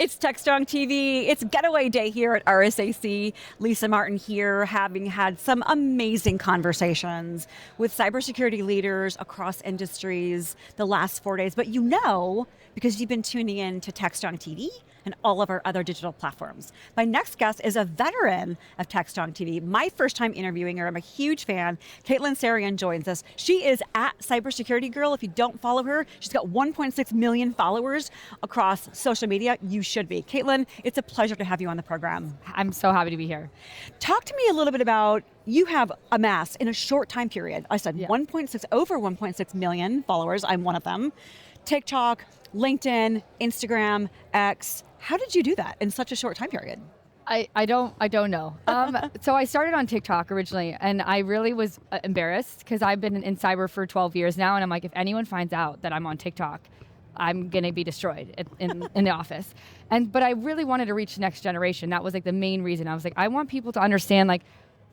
It's TechStrong TV. It's Getaway Day here at RSAC. Lisa Martin here, having had some amazing conversations with cybersecurity leaders across industries the last 4 days. But you know, because you've been tuning in to TechStrong TV and all of our other digital platforms. My next guest is a veteran of TechStrong TV. My first time interviewing her. I'm a huge fan. Sarian joins us. She is at Cybersecurity Girl. If you don't follow her, she's got 1.6 million followers across social media. You should be. Caitlin, it's a pleasure to have you on the program. I'm so happy to be here. Talk to me a little bit about, you have amassed in a short time period, I said over 1.6 million followers. I'm one of them. TikTok, LinkedIn, Instagram, X. How did you do that in such a short time period? I don't know. So I started on TikTok originally, and I really was embarrassed because I've been in cyber for 12 years now, and I'm like, if anyone finds out that I'm on TikTok, I'm gonna be destroyed in the office. But I really wanted to reach the next generation. That was like the main reason. I was like, I want people to understand like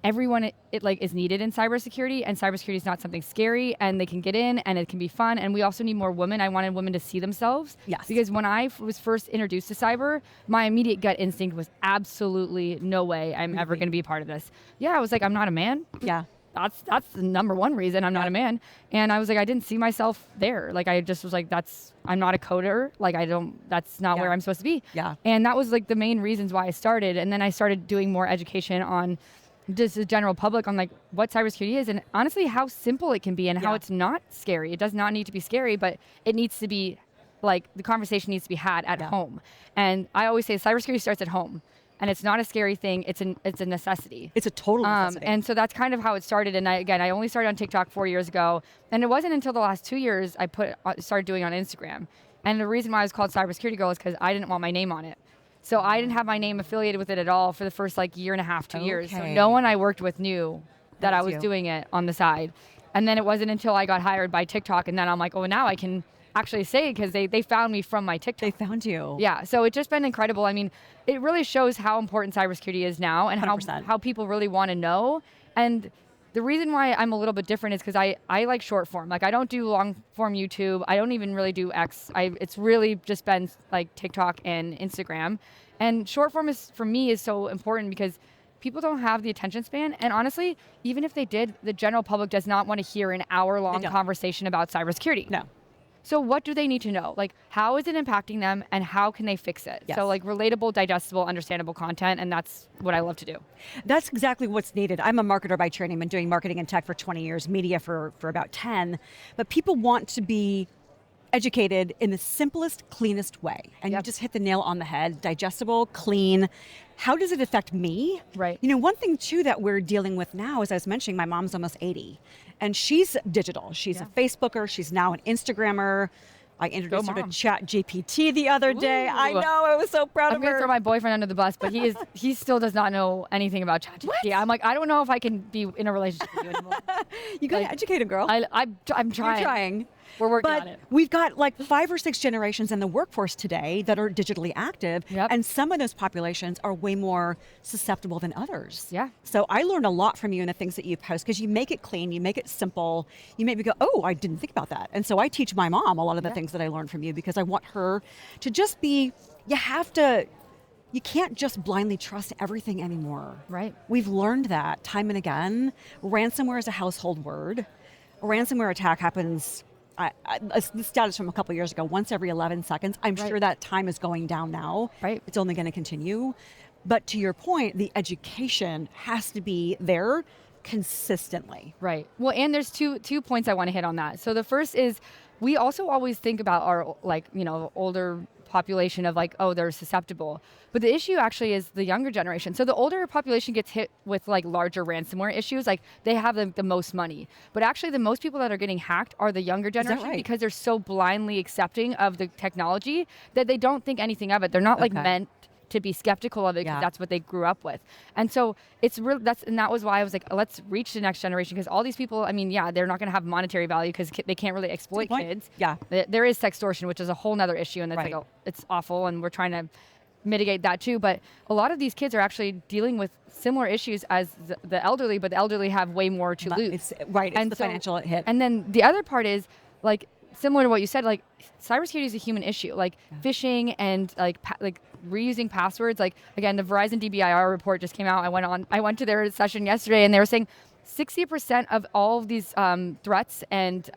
everyone is needed in cybersecurity, and cybersecurity is not something scary, and they can get in and it can be fun. And we also need more women. I wanted women to see themselves. Yes. Because when I was first introduced to cyber, my immediate gut instinct was absolutely no way I'm ever going to be a part of this. Yeah, I was like, I'm not a man. Yeah. That's the number one reason I'm not a man. And I was like, I didn't see myself there. Like, I just was like, I'm not a coder. Like, that's not where I'm supposed to be. Yeah. And that was like the main reasons why I started. And then I started doing more education on just the general public on like what cybersecurity is, and honestly how simple it can be, and how it's not scary. It does not need to be scary, but it needs to be like, the conversation needs to be had at home. And I always say cybersecurity starts at home, and it's not a scary thing. It's a necessity. It's a total necessity. And so that's kind of how it started. And I only started on TikTok 4 years ago, and it wasn't until the last 2 years I started doing on Instagram. And the reason why I was called Cybersecurity Girl is because I didn't want my name on it. So I didn't have my name affiliated with it at all for the first like year and a half, 2 years. So no one I worked with knew that I was doing it on the side. And then it wasn't until I got hired by TikTok, and then I'm like, oh, now I can actually say it because they found me from my TikTok. They found you. Yeah, so it's just been incredible. I mean, it really shows how important cybersecurity is now, and how people really want to know. And the reason why I'm a little bit different is because I like short form. Like, I don't do long form YouTube. I don't even really do X. It's really just been like TikTok and Instagram. And short form for me is so important because people don't have the attention span. And honestly, even if they did, the general public does not want to hear an hour-long conversation about cybersecurity. No. So what do they need to know? Like, how is it impacting them, and how can they fix it? Yes. So like relatable, digestible, understandable content, and that's what I love to do. That's exactly what's needed. I'm a marketer by training. I've been doing marketing and tech for 20 years, media for about 10. But people want to be educated in the simplest, cleanest way. And you just hit the nail on the head. Digestible, clean. How does it affect me? Right. You know, one thing too that we're dealing with now, as I was mentioning, my mom's almost 80. And she's digital. She's a Facebooker. She's now an Instagrammer. I introduced her to ChatGPT the other day. I know, I was so proud of her. I'm going to throw my boyfriend under the bus, but he still does not know anything about ChatGPT. I'm like, I don't know if I can be in a relationship with you anymore. You got to educate him, girl. I'm trying. You're trying. We're working on it. We've got like 5 or 6 generations in the workforce today that are digitally active, and some of those populations are way more susceptible than others. Yeah. So I learned a lot from you in the things that you post, because you make it clean, you make it simple, you make me go, oh, I didn't think about that. And so I teach my mom a lot of the things that I learned from you, because I want her to just be, you can't just blindly trust everything anymore. Right. We've learned that time and again. Ransomware is a household word. A ransomware attack happens, the status from a couple years ago, once every 11 seconds. I'm sure that time is going down now. Right. It's only going to continue. But to your point, the education has to be there consistently. Right. Well, and there's two points I want to hit on that. So the first is, we also always think about our older population of like, oh, they're susceptible. But the issue actually is the younger generation. So the older population gets hit with like larger ransomware issues, like they have the most money. But actually the most people that are getting hacked are the younger generation, because they're so blindly accepting of the technology that they don't think anything of it. They're not like meant to be skeptical of it, because that's what they grew up with. And so it's really, that was why I was like, let's reach the next generation, because all these people, I mean, they're not going to have monetary value because they can't really exploit kids. Yeah. There is sextortion, which is a whole nother issue, and it's it's awful, and we're trying to mitigate that too. But a lot of these kids are actually dealing with similar issues as the elderly, but the elderly have way more to lose. It's the financial hit. And then the other part is, like, similar to what you said, like cybersecurity is a human issue. Like phishing and like reusing passwords. Like again, the Verizon DBIR report just came out. I went to their session yesterday, and they were saying 60% of all of these threats and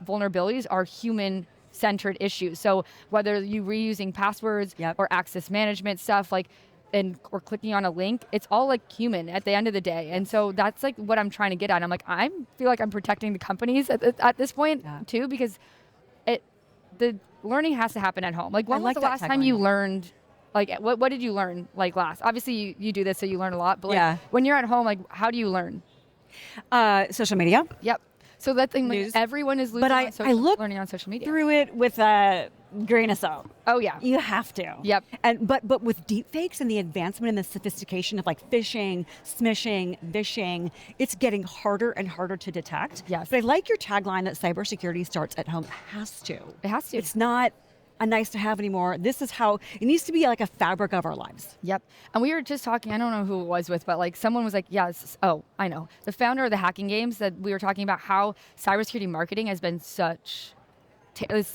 vulnerabilities are human-centered issues. So whether you reusing passwords or access management stuff, like or clicking on a link, it's all like human at the end of the day. And so that's like what I'm trying to get at. I'm like, I feel like I'm protecting the companies at this point too, because the learning has to happen at home. Like when was the last time you learned, like what did you learn like last? Obviously you do this, so you learn a lot, but like when you're at home, like how do you learn? Social media. Yep. So that thing, like, everyone is losing learning on social media. Through it with a grain of salt. Oh yeah, you have to. Yep. And but with deepfakes and the advancement and the sophistication of like phishing, smishing, vishing, it's getting harder and harder to detect. Yes. But I like your tagline that cybersecurity starts at home. It has to. It has to. It's not a nice to have anymore. This is how it needs to be, like a fabric of our lives. Yep. And we were just talking, I don't know who it was with, but like someone was like, I know. The founder of the hacking games, that we were talking about how cybersecurity marketing has been it's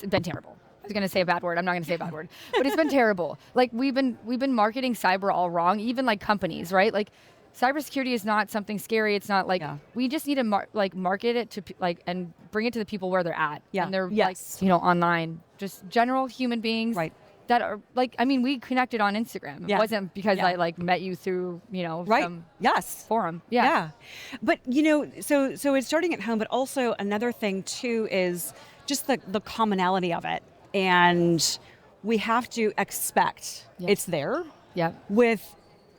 been terrible. I was going to say a bad word. I'm not going to say a bad word, but it's been terrible. Like we've been marketing cyber all wrong, even like companies, right? Like cybersecurity is not something scary. It's not like we just need to market it to and bring it to the people where they're at. Yeah. And they're like, online, just general human beings. Right. That are like, I mean, we connected on Instagram. It wasn't because I like met you through, some forum. Yeah. But so it's starting at home, but also another thing too is just the commonality of it. And we have to expect it's there. Yeah.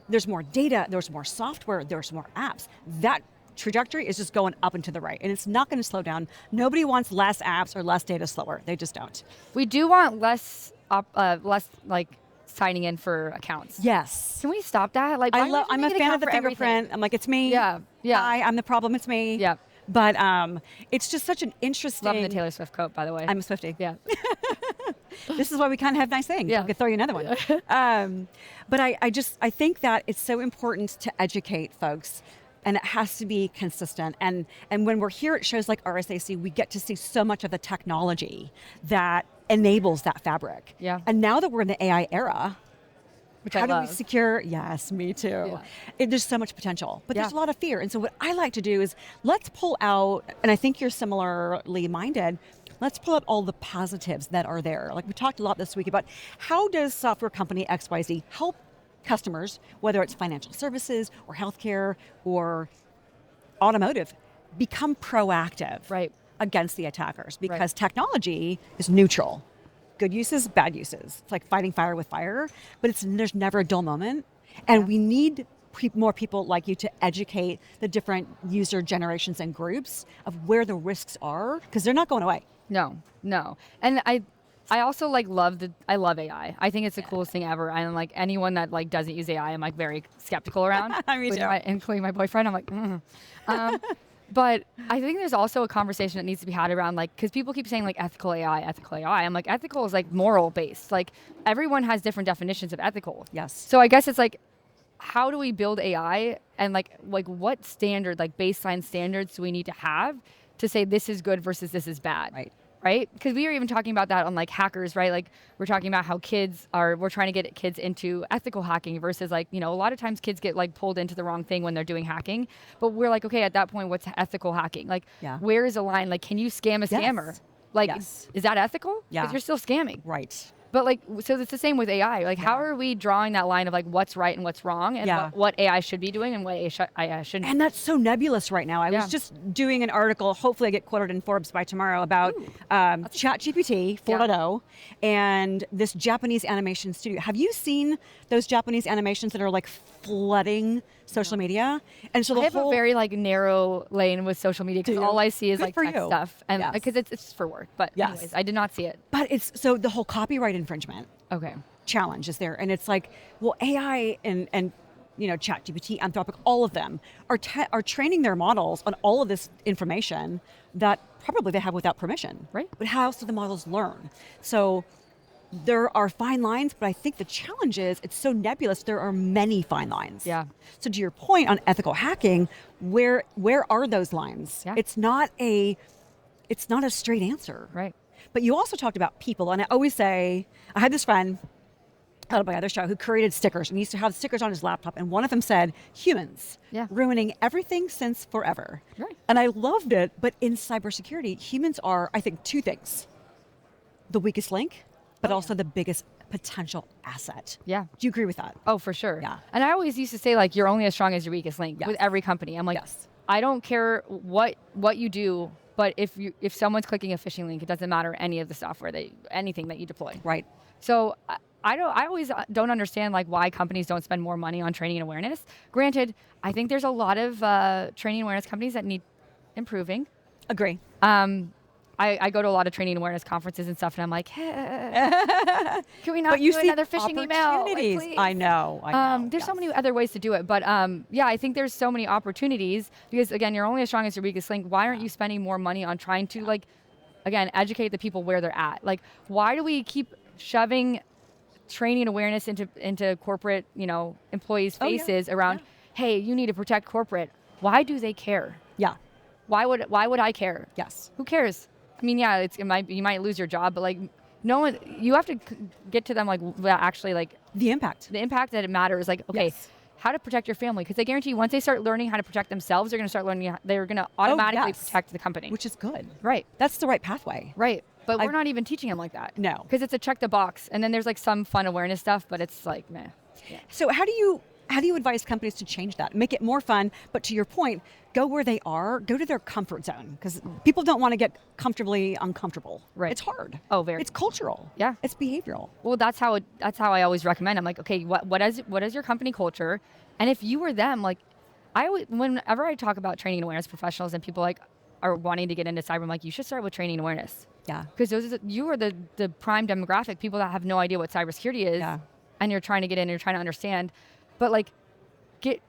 There's more data, there's more software, there's more apps. That trajectory is just going up and to the right, and it's not going to slow down. Nobody wants less apps or less data slower. They just don't. We do want less like signing in for accounts. Yes. Can we stop that? Like, I'm a fan of the fingerprint. I'm like, it's me. Yeah. Hi, I'm the problem. It's me. Yeah. But it's just such an interesting. Loving the Taylor Swift coat, by the way. I'm a Swiftie. Yeah. This is why we kind of have nice things. Yeah. I could throw you another one. But I think that it's so important to educate folks, and it has to be consistent. And when we're here at shows like RSAC, we get to see so much of the technology that enables that fabric. Yeah. And now that we're in the AI era, How do we secure? Yes, me too. Yeah. There's so much potential, but there's a lot of fear. And so what I like to do is let's pull out, and I think you're similarly minded, let's pull out all the positives that are there. Like we talked a lot this week about how does software company XYZ help customers, whether it's financial services or healthcare or automotive, become proactive against the attackers, because technology is neutral. Good uses, bad uses. It's like fighting fire with fire, but there's never a dull moment. And we need more people like you to educate the different user generations and groups of where the risks are, because they're not going away. No. And I also love AI. I think it's the coolest thing ever. And like anyone that like doesn't use AI, I'm like very skeptical around. Me too. Including my boyfriend. I'm like, But I think there's also a conversation that needs to be had around because people keep saying like ethical AI. I'm like, ethical is like moral based. Like everyone has different definitions of ethical. Yes. So I guess it's like, how do we build AI, and like what standard, like baseline standards do we need to have to say this is good versus this is bad? Right? Because we were even talking about that on like hackers, right? Like we're talking about how we're trying to get kids into ethical hacking versus a lot of times kids get like pulled into the wrong thing when they're doing hacking. But we're like, okay, at that point, what's ethical hacking? Like, where is the line? Like, can you scam a scammer? Like, is that ethical? Yeah. Because you're still scamming. Right. But so it's the same with AI. Like, how are we drawing that line of like what's right and what's wrong, and what AI should be doing and what AI shouldn't? And that's so nebulous right now. I was just doing an article. Hopefully, I get quoted in Forbes by tomorrow about ChatGPT 4.0 and this Japanese animation studio. Have you seen those Japanese animations that are like flooding social media? And so I have a very narrow lane with social media, because all I see is tech stuff, and because it's for work. But anyways, I did not see it. But it's so the whole copyright infringement challenge is there, and it's like, well, AI and ChatGPT, Anthropic, all of them are training their models on all of this information that probably they have without permission. Right. But how else do the models learn? So there are fine lines, but I think the challenge is it's so nebulous. There are many fine lines. Yeah. So to your point on ethical hacking, where are those lines? Yeah. It's not a straight answer. Right. But you also talked about people. And I always say, I had this friend on my other show who created stickers and he used to have stickers on his laptop. And one of them said, humans, ruining everything since forever. Right. And I loved it. But in cybersecurity, humans are, I think, two things. The weakest link, but also the biggest potential asset. Yeah. Do you agree with that? Oh, for sure. Yeah. And I always used to say, like, you're only as strong as your weakest link with every company. I'm like, I don't care what you do, but if someone's clicking a phishing link, it doesn't matter any of the software anything that you deploy. Right. So I always don't understand like why companies don't spend more money on training and awareness. Granted, I think there's a lot of training and awareness companies that need improving. Agree. I go to a lot of training and awareness conferences and stuff, and I'm like, hey, can we not do another phishing email? Like, please? I know. There's so many other ways to do it, but yeah, I think there's so many opportunities because again, you're only as strong as your weakest link. Why aren't you spending more money on trying to like, again, educate the people where they're at? Like, why do we keep shoving training and awareness into corporate, employees' faces around? Hey, you need to protect corporate. Why do they care? Yeah. Why would I care? Yes. Who cares? I mean, yeah, you might lose your job, but like, no one. You have to get to them like actually like the impact that it matters. Like, okay, how to protect your family? Because I guarantee you, once they start learning how to protect themselves, they're going to start learning. They're going to automatically protect the company, which is good. Right. That's the right pathway. Right. But we're not even teaching them like that. No. Because it's a check the box, and then there's like some fun awareness stuff, but it's like meh. Yeah. So how do you advise companies to change that, make it more fun, but to your point, go where they are, go to their comfort zone, because people don't want to get comfortably uncomfortable. Right. It's hard. Oh, very. It's cultural. Yeah. It's behavioral. Well, that's how I always recommend. I'm like, okay, what is your company culture? And if you were them, like, whenever I talk about training and awareness professionals and people like are wanting to get into cyber, I'm like, you should start with training and awareness. Yeah. Because you are the prime demographic, people that have no idea what cybersecurity is, and you're trying to get in, and you're trying to understand. But like,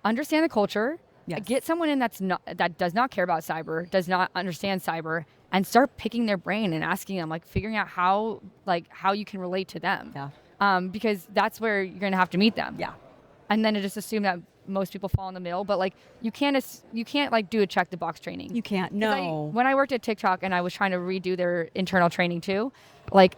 understand the culture. Yes. Get someone in that does not care about cyber, does not understand cyber, and start picking their brain and asking them, like figuring out how you can relate to them. Yeah. Because that's where you're gonna have to meet them. Yeah. And then to just assume that most people fall in the middle, but like you can't like do a check the box training. You can't. No. When I worked at TikTok and I was trying to redo their internal training too, like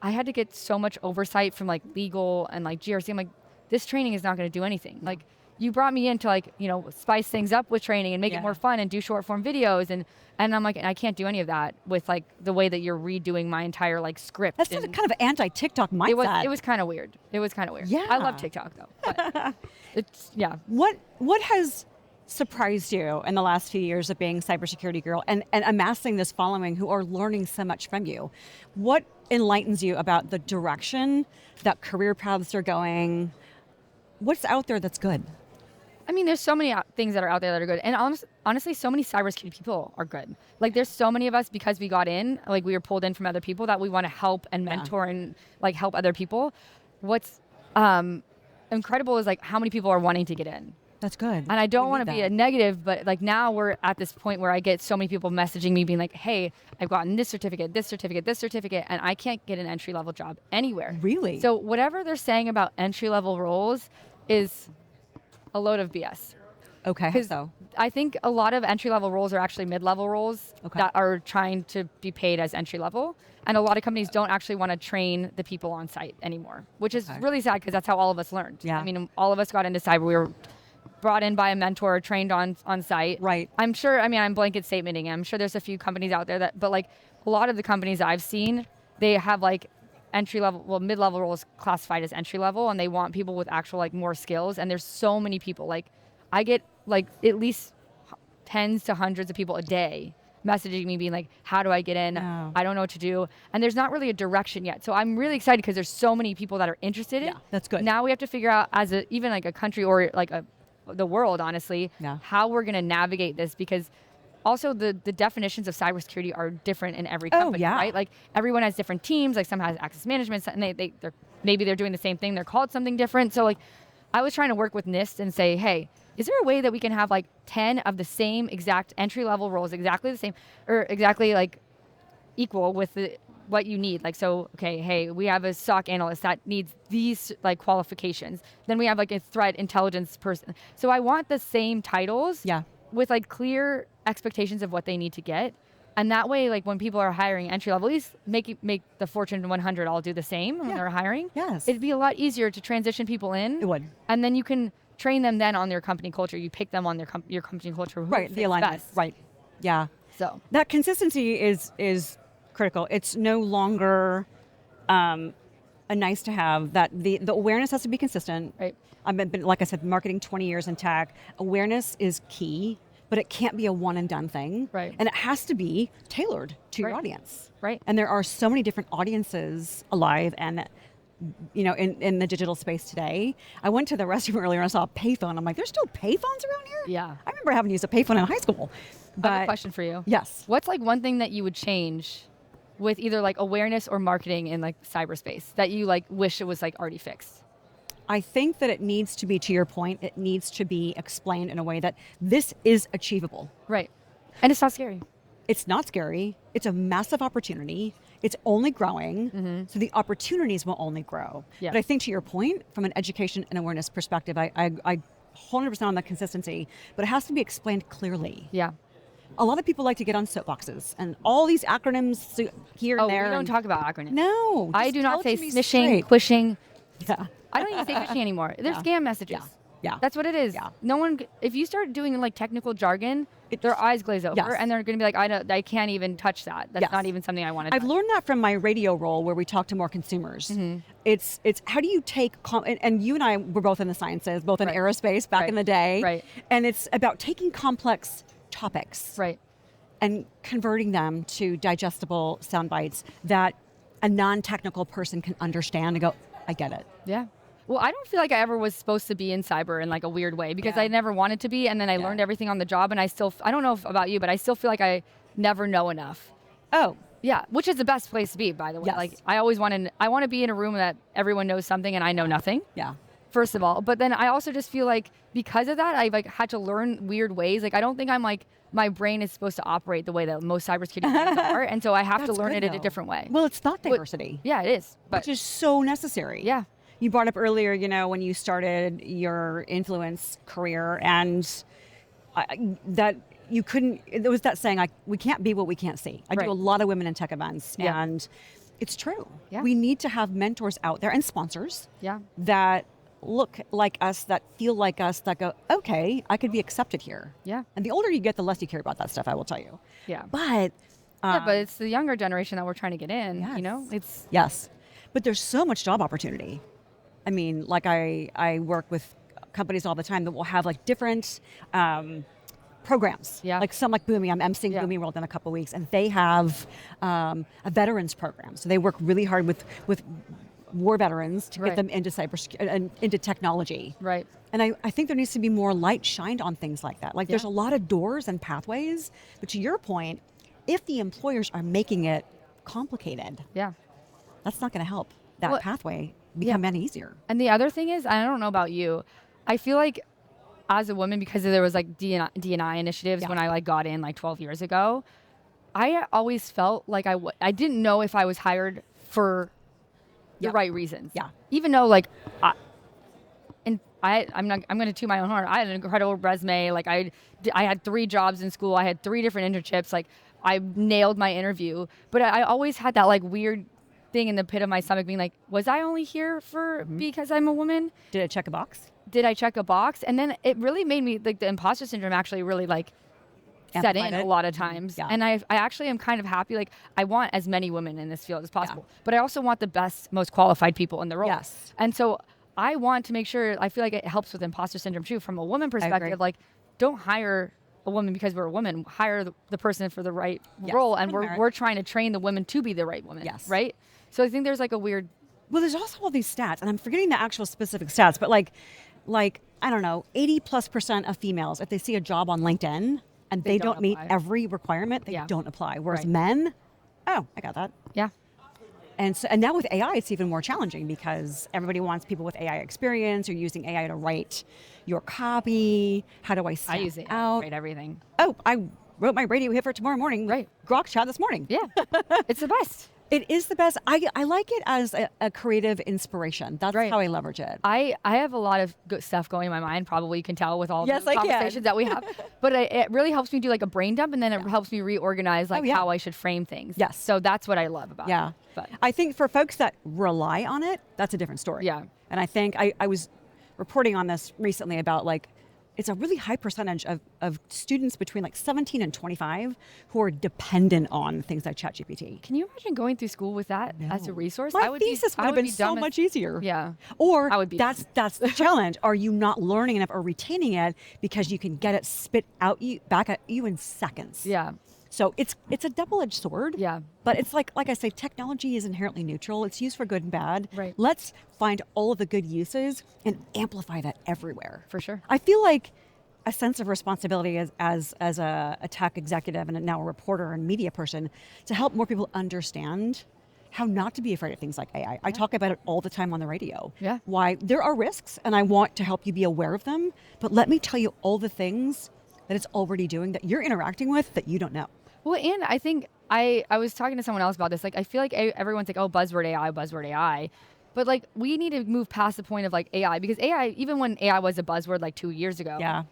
I had to get so much oversight from like legal and like GRC. I'm like, this training is not going to do anything. Like, you brought me in to like, spice things up with training and make it more fun and do short form videos. And I'm like, I can't do any of that with like the way that you're redoing my entire like script. That's kind of anti-TikTok mindset. It was kind of weird. Yeah. I love TikTok though. But it's, yeah. What has surprised you in the last few years of being Cybersecurity Girl and amassing this following who are learning so much from you? What enlightens you about the direction that career paths are going? What's out there that's good? I mean, there's so many things that are out there that are good. And honestly, so many cybersecurity people are good. Like, there's so many of us, because we got in, like, we were pulled in from other people, that we want to help and mentor and, like, help other people. What's incredible is, like, how many people are wanting to get in. That's good. And I don't want to be a negative, but, like, now we're at this point where I get so many people messaging me being like, hey, I've gotten this certificate, and I can't get an entry-level job anywhere. Really? So whatever they're saying about entry-level roles is a load of BS. Okay. Because I think a lot of entry-level roles are actually mid-level roles that are trying to be paid as entry-level. And a lot of companies don't actually want to train the people on site anymore, which is really sad because that's how all of us learned. Yeah. I mean, all of us got into cyber. We were brought in by a mentor, trained on site. Right. I'm sure, I'm blanket statementing. I'm sure there's a few companies out there but like a lot of the companies I've seen, they have like mid-level roles classified as entry level, and they want people with actual like more skills. And there's so many people. Like, I get like at least tens to hundreds of people a day messaging me being like, how do I get in? Oh. I don't know what to do. And there's not really a direction yet. So I'm really excited because there's so many people that are interested in it. That's good. Now we have to figure out even like a country or like the world, honestly, how we're going to navigate this, because also the definitions of cybersecurity are different in every company, right? Like, everyone has different teams. Like, some has access management, and they're doing the same thing. They're called something different. So like, I was trying to work with NIST and say, hey, is there a way that we can have like 10 of the same exact entry-level roles, exactly the same, or exactly like equal with what you need? Like, so, okay, hey, we have a SOC analyst that needs these like qualifications. Then we have like a threat intelligence person. So I want the same titles with like clear expectations of what they need to get. And that way, like when people are hiring entry level, at least make the Fortune 100 all do the same when they're hiring. Yes. It'd be a lot easier to transition people in. It would. And then you can train them then on their company culture. You pick them on your company culture. Who Right. fits The alignment. best. Right. Yeah. So That consistency is critical. It's no longer a nice to have. That the awareness has to be consistent. Right. I've been, like I said, marketing 20 years in tech. Awareness is key, but it can't be a one and done thing. Right. And it has to be tailored to your Right. audience. Right. And there are so many different audiences alive and in the digital space today. I went to the restroom earlier and I saw a payphone. I'm like, there's still payphones around here? Yeah. I remember having to use a payphone in high school. But I have a question for you. Yes. What's like one thing that you would change with either like awareness or marketing in like cyberspace that you like wish it was like already fixed? I think that it needs to be, to your point, it needs to be explained in a way that this is achievable. Right. And it's not scary. It's not scary. It's a massive opportunity. It's only growing. So the opportunities will only grow. Yeah. But I think to your point, from an education and awareness perspective, I 100% on the consistency, but it has to be explained clearly. Yeah. A lot of people like to get on soapboxes and all these acronyms here and there. We don't and- talk about acronyms. No. I just do tell not it say to me smishing, straight. quishing. Yeah. I don't even say phishing anymore. They're Yeah. scam messages. Yeah. That's what it is. Yeah. No one, if you start doing like technical jargon, their eyes glaze over Yes. and they're going to be like, I can't even touch that. That's Yes. not even something I want to I've touch. learned that from my radio role where we talk to more consumers. It's how do you take, and you and I were both in the sciences, both in Right. aerospace back Right. in the day. Right. And it's about taking complex topics Right. and converting them to digestible sound bites that a non-technical person can understand and go, I get it. Yeah. Well, I don't feel like I ever was supposed to be in cyber in like a weird way because Yeah. I never wanted to be. And then I learned everything on the job and I don't know about you, but I still feel like I never know enough. Oh, Yeah. Which is the best place to be, by the way. Yes. Like I always want to be in a room that everyone knows something and I know nothing. yeah. First of all, but then I also just feel like because of that, I've like had to learn weird ways. Like I don't think I'm like my brain is supposed to operate the way that most cybersecurity brains are, and so I have to That's learn good, it in a though. different way. Well, it's thought diversity, Yeah, it is. But which is so necessary. yeah, You brought up earlier, when you started your influence career and that you couldn't, there was that saying, we can't be what we can't see. I Right. do a lot of women in tech events Yeah. and it's true. Yeah. We need to have mentors out there and sponsors yeah, that look like us, that feel like us, that go, okay, I could be accepted here. yeah, And the older you get, the less you care about that stuff, I will tell you. yeah. But, Yeah, but it's the younger generation that we're trying to get in. Yes. You know, it's yes, but there's so much job opportunity. I mean, like I work with companies all the time that will have like different programs. Yeah. Like some like Boomi, I'm emceeing Yeah. Boomi World in a couple of weeks, and they have a veterans program. So they work really hard with war veterans to Right. get them into cybersecurity and into technology. right. And I think there needs to be more light shined on things like that. Like there's a Yeah. lot of doors and pathways, but to your point, if the employers are making it complicated, Yeah. that's not going to help that Well, pathway become any easier. And the other thing is, I don't know about you, I feel like as a woman, because there was like D&I initiatives Yeah. when I like got in like 12 years ago, I always felt like I didn't know if I was hired for the Yeah. right reasons. Yeah. Even though like, I'm going to toot my own horn. I had an incredible resume. Like I had 3 jobs in school. I had 3 different internships. Like I nailed my interview, but I always had that like weird thing in the pit of my stomach being like, was I only here for because I'm a woman? Did it check a box? Did I check a box? And then it really made me like the imposter syndrome actually really like set in Amplified a it? lot of times. Yeah. And I actually am kind of happy. Like I want as many women in this field as possible, but I also want the best, most qualified people in the role. Yes. And so I want to make sure, I feel like it helps with imposter syndrome too, from a woman perspective. Like don't hire a woman because we're a woman, hire the person for the right role. And for the merit. we're trying to train the women to be the right woman. Yes. Right. So I think there's like a weird, Well, there's also all these stats, and I'm forgetting the actual specific stats, but like I don't know, 80+% of females, if they see a job on LinkedIn and they don't don't meet apply. every requirement, they Yeah. don't apply. Whereas Right. men, oh, I got that. yeah. And now with AI, it's even more challenging because everybody wants people with AI experience or using AI to write your copy. How do I I stand use it out? right everything. Oh, I wrote my radio hit for tomorrow morning. Right. Grok chat this morning. Yeah. It's the best. It is the best. I like it as a creative inspiration. That's Right. how I leverage it. I have a lot of good stuff going in my mind. Probably you can tell with all Yes, the I can. conversations that we have. But it really helps me do like a brain dump, and then it helps me reorganize like yeah. how I should frame things. Yes. So that's what I love about Yeah. it. But I think for folks that rely on it, that's a different story. Yeah. And I think I was reporting on this recently about like, it's a really high percentage of students between like 17 and 25 who are dependent on things like ChatGPT. can you imagine going through school with that as a resource? My I would thesis I would have been be so dumb as- much easier. Yeah. Or I would be that's the challenge. Are you not learning enough or retaining it because you can get it spit out back at you in seconds? Yeah. So it's a double-edged sword. Yeah. But it's like I say, technology is inherently neutral. It's used for good and bad. Right. Let's find all of the good uses and amplify that everywhere. For sure. I feel like a sense of responsibility as a tech executive and now a reporter and media person to help more people understand how not to be afraid of things like AI. I talk about it all the time on the radio. Yeah. Why there are risks, and I want to help you be aware of them. But let me tell you all the things that it's already doing that you're interacting with that you don't know. Well, and I think I was talking to someone else about this. Like, I feel like everyone's like, oh, buzzword AI. But like, we need to move past the point of like AI, because AI, even when AI was a buzzword like 2 years ago, Yeah,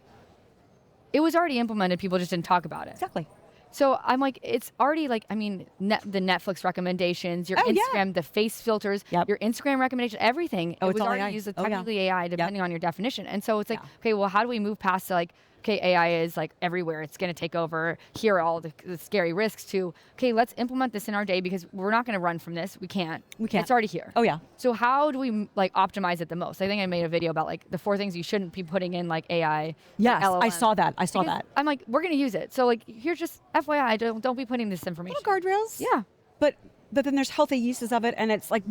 it was already implemented. People just didn't talk about it. exactly. So I'm like, it's already like, I mean, the Netflix recommendations, your Oh, yeah. Instagram, the face filters, Yep. your Instagram recommendation, everything. Oh, it it's was all already AI. used as Oh, yeah. technically AI, depending on your definition. And so it's like, Yeah. okay, well, how do we move past to like, okay, AI is like everywhere. It's going to take over. Here are all the scary risks to, okay, let's implement this in our day, because we're not going to run from this. We can't. We can't. It's already here. Oh yeah. So how do we like optimize it the most? I think I made a video about like the 4 things you shouldn't be putting in like AI. Yes, I LLM. saw that. I saw Because that. I'm like, we're going to use it. So like, here's just FYI, don't be putting this information. Little guardrails. Yeah. But then there's healthy uses of it, and it's like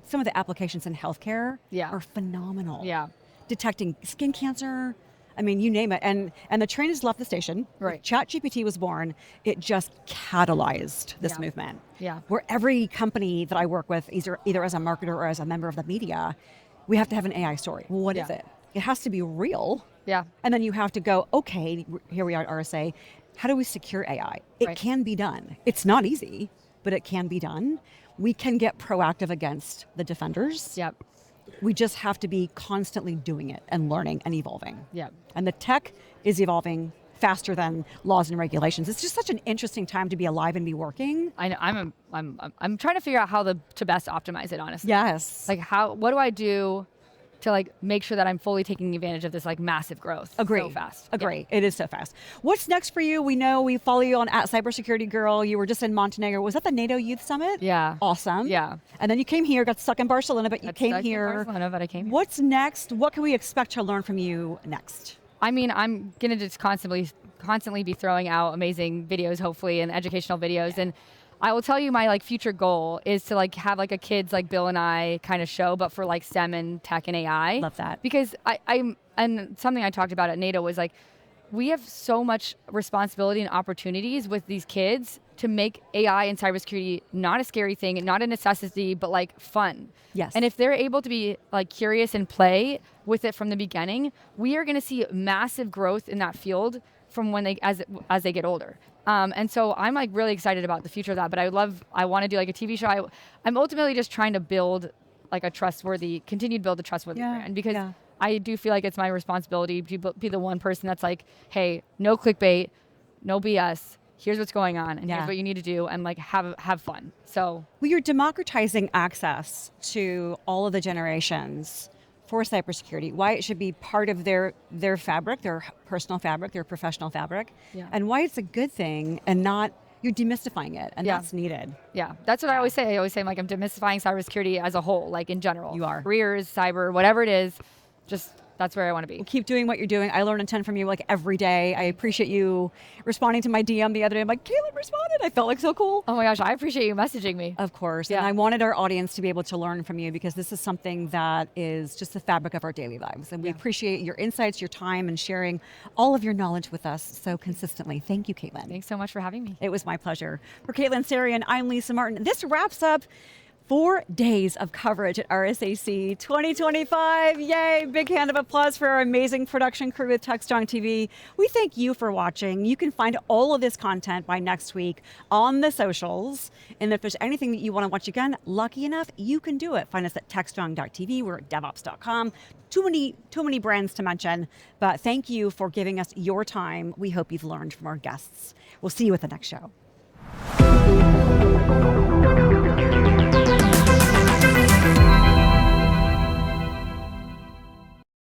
some of the applications in healthcare Yeah. are phenomenal. Yeah. Detecting skin cancer. I mean, you name it. And the train has left the station. Right. ChatGPT was born. It just catalyzed this Yeah. movement. Yeah. Where every company that I work with, either as a marketer or as a member of the media, we have to have an AI story. Well, what is Yeah. it? It has to be real. Yeah. And then you have to go, okay, here we are at RSA. How do we secure AI? It Right. can be done. It's not easy, but it can be done. We can get proactive against the defenders. Yep. We just have to be constantly doing it and learning and evolving. Yep. And the tech is evolving faster than laws and regulations. It's just such an interesting time to be alive and be working. I know. I'm trying to figure out how to best optimize it, honestly. Yes. Like what do I do to like make sure that I'm fully taking advantage of this like massive growth Agree. so fast? Agree. It is so fast. What's next for you? We know we follow you on at Cybersecurity Girl. You were just in Montenegro. Was that the NATO Youth Summit? Yeah. Awesome. Yeah. And then you came here, got stuck in Barcelona, but you Got came stuck in here. Barcelona, but I came here. What's next? What can we expect to learn from you next? I mean, I'm gonna just constantly be throwing out amazing videos, hopefully, and educational videos. And I will tell you, my like future goal is to like have like a kids like Bill and I kind of show, but for like STEM and tech and AI. Love that. Because I'm and something I talked about at NATO was like, we have so much responsibility and opportunities with these kids to make AI and cybersecurity not a scary thing, not a necessity, but like fun. Yes. And if they're able to be like curious and play with it from the beginning, we are going to see massive growth in that field from when they as they get older. And so I'm like really excited about the future of that. But I want to do like a TV show. I'm ultimately just trying to build like continue to build a trustworthy brand, because I do feel like it's my responsibility to be the one person that's like, hey, no clickbait, no BS. Here's what's going on, and here's what you need to do, and like have fun. So, well, you're democratizing access to all of the generations for cybersecurity. Why it should be part of their fabric, their personal fabric, their professional fabric, and why it's a good thing, and not you're demystifying it, and that's needed. Yeah, that's what I always say. I'm like, I'm demystifying cybersecurity as a whole, like in general. You are. Careers, cyber, whatever it is, just that's where I want to be. Well, keep doing what you're doing. I learn a ton from you like every day. I appreciate you responding to my DM the other day. I'm like, Caitlin responded. I felt like so cool. Oh my gosh, I appreciate you messaging me. Of course. And I wanted our audience to be able to learn from you, because this is something that is just the fabric of our daily lives. And we appreciate your insights, your time, and sharing all of your knowledge with us so consistently. Thank you, Caitlin. Thanks so much for having me. It was my pleasure. For Caitlin Sarian, I'm Lisa Martin. This wraps up 4 days of coverage at RSAC 2025. Yay! Big hand of applause for our amazing production crew with TechStrong TV. We thank you for watching. You can find all of this content by next week on the socials. And if there's anything that you want to watch again, lucky enough, you can do it. Find us at techstrong.tv. We're at devops.com. Too many brands to mention, but thank you for giving us your time. We hope you've learned from our guests. We'll see you at the next show.